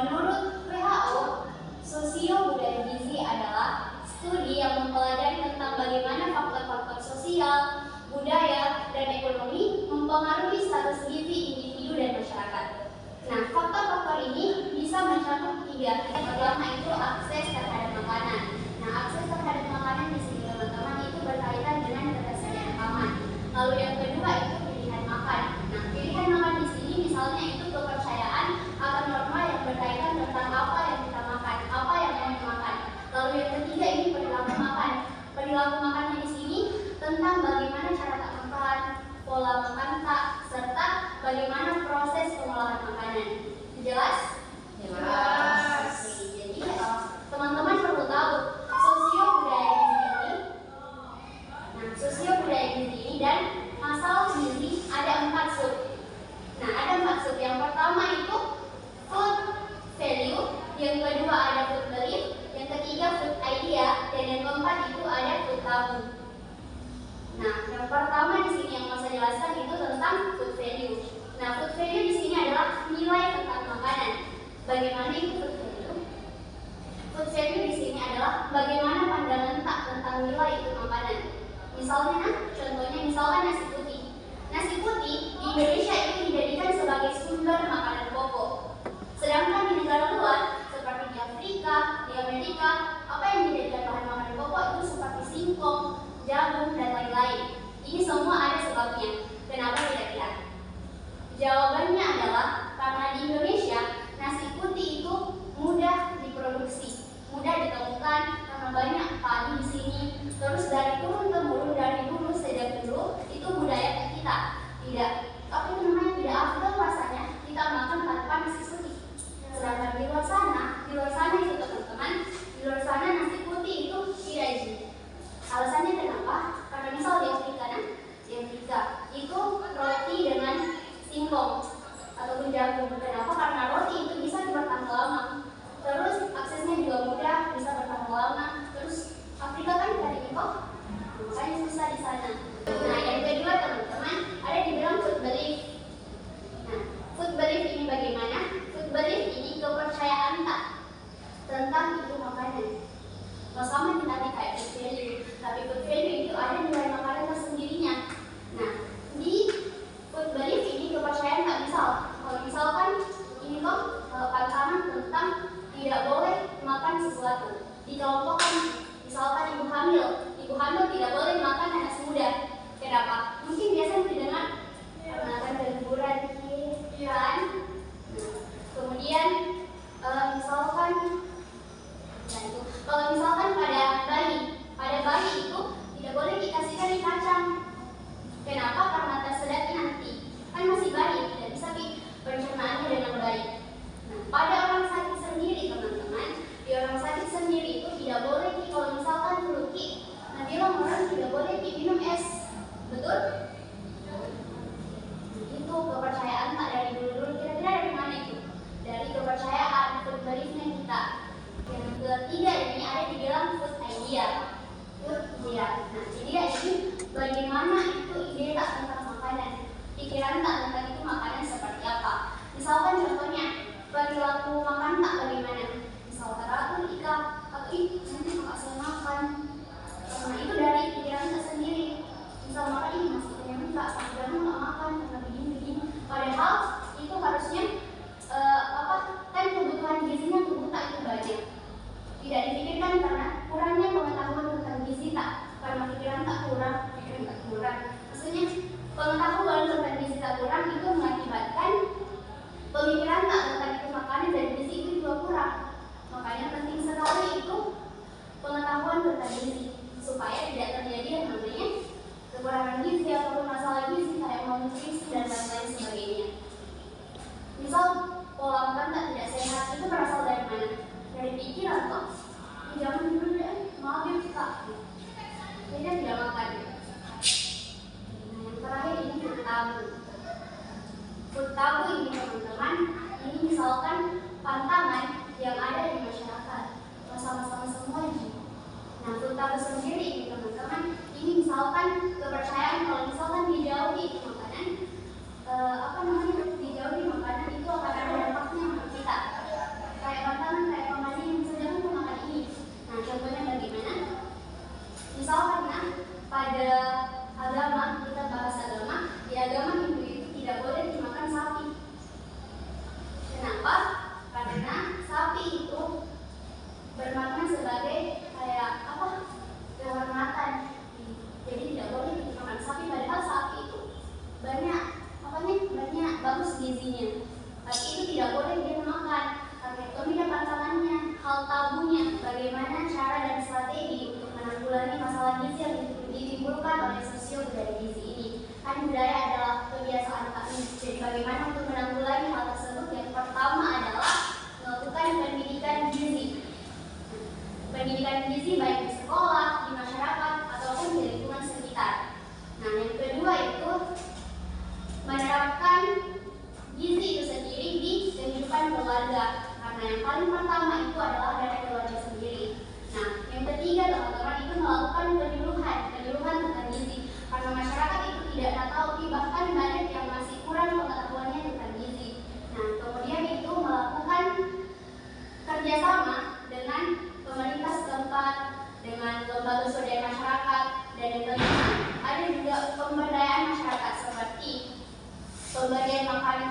Menurut WHO, sosio-budaya gizi adalah studi yang mempelajari tentang bagaimana faktor-faktor sosial, budaya, dan ekonomi mempengaruhi status gizi individu dan masyarakat. Nah, faktor-faktor ini bisa mencakup tiga. Yang pertama itu akses terhadap makanan. Nah, akses terhadap makanan di sini teman-teman itu berkaitan dengan ketersediaan pangan. Lalu yang kedua itu pilihan makan. Nah, pilihan makan di sini misalnya itu kepercayaan akan norma yang berkaitan tentang apa yang kita makan, apa yang mau dimakan. Lalu yang ketiga ini perilaku makan. Perilaku makannya di sini tentang bagaimana cara tak makan, pola makan tak, serta bagaimana proses pengolahan makanan. Jelas? Jelas. Oke, jadi teman-teman perlu tahu sosio-budaya gizi ini. Nah, sosio-budaya gizi ini dan masalah gizi ada 4 sub. Nah, ada 4 sub. Yang pertama itu food value, yang kedua ada food belief, yang ketiga food idea, dan yang keempat itu ada food tabu. Nah, yang pertama di sini yang mau saya jelaskan itu tentang food value. Nah, food value di sini adalah nilai tentang makanan. Bagaimana itu food value? Food value di sini adalah bagaimana pandangan tak tentang nilai itu makanan. Misalnya, contohnya misalkan nasi putih. Nasi putih di Indonesia itu dijadikan sebagai sumber makanan pokok. Sedangkan di negara luar seperti di Afrika, di Amerika, apa yang dijadikan bahan makanan pokok itu seperti singkong, jagung, dan lain-lain. Ini semua ada sebabnya. Kenapa kira-kira? Jawabannya adalah karena di Indonesia nasi putih itu mudah diproduksi, mudah ditemukan karena banyak padi di sini. Terus dari turun temurun dari dulu sejak dulu itu budaya kita tidak tidak afdal rasanya kita makan tanpa nasi putih. Sedangkan di luar sana itu teman-teman, di luar sana nasi putih itu tidak izin. Alasannya kenapa? Karena misal di Afrika itu roti dengan singkong ataupun jagung. Kenapa? Karena roti itu bisa bertahan lama. Terus aksesnya juga mudah, bisa bertahan lama. Terus Afrika kan dari impor, makanya susah di sana. Nah, yang kedua teman-teman ada dibilang food belief. Nah, food belief ini bagaimana? Food belief ini kepercayaan tak tentang itu makanan. Sama kita kayak food value, tapi food value itu ada nilai makanan tersendirinya. Nah, di food belief ini kepercayaan tak kalau misalkan ini kok pantangan tentang tidak boleh makan sesuatu. Dikelompokkan, misalkan ibu hamil tidak boleh makan nanas muda. Kenapa? Mungkin biasanya didengar karena akan berliburan, kan? Kemudian misalkan kalau misalkan pada bayi itu tidak boleh dikasihkan kacang. Kenapa? Karena tersedati nanti. Kan masih bayi, tidak bisa pencernaannya dengan baik. Nah, pada orang sakit sendiri teman-teman, di orang sakit sendiri itu tidak boleh kalau misalkan flu nah bilang orang tidak boleh minum es. Betul? Itu kepercayaan tak dari dulu. Kira-kira dari mana itu? Dari kepercayaan, food beliefnya kita. Yang ketiga ini ada dibilang food idea. Nah, idea ini bagaimana itu ide tak tentang makanan, pikiran tak tentang itu makanan seperti apa. Misalkan contohnya perilaku makan tak bagaimana. Misalkan aku atau nanti kakak saya makan. Nah, itu dari pikiran tak sendiri. Misal makan ini masih kenyang enggak, kadang nggak makan karena begini. Padahal itu harusnya kan kebutuhan gizinya tubuh tak itu banyak. Tidak dipikirkan karena kurangnya pengetahuan tentang gizi tak, karena pikiran tak kurang. Maksudnya pengetahuan tentang gizi tak kurang itu mengakibatkan pemikiran tak tentang itu makanan dan gizi itu juga kurang. Makanya penting sekali itu pengetahuan tentang gizi supaya tidak terjadi yang namanya kekurangan gizi ataupun masalah gizi kayak malnutrisi dan lain-lain sebagainya. Misal pola makan tak tidak sehat itu berasal dari mana? Dari pikiran kok. Jangan dulu deh, maaf ya kak. Jadi tidak makan. Nah, yang terakhir ini food tabu. Food tabu ini teman-teman, ini misalkan pantangan yang ada di masyarakat. Sama-sama semua ini. Nah, food tabu sendiri ini teman-teman, ini misalkan kepercayaan kalau misalkan dijauhi makanan, dijauhi makanan itu akan ada dampaknya untuk kita. keluarga. Karena yang paling pertama itu adalah dari keluarga sendiri. Nah, yang ketiga teman-teman itu melakukan penyuluhan tentang gizi. Karena masyarakat itu tidak tahu, bahkan banyak yang masih kurang pengetahuannya tentang gizi. Nah, kemudian itu melakukan kerjasama dengan pemerintah setempat, dengan lembaga swadaya masyarakat, dan yang kelima ada juga pemberdayaan masyarakat seperti pemberian makanan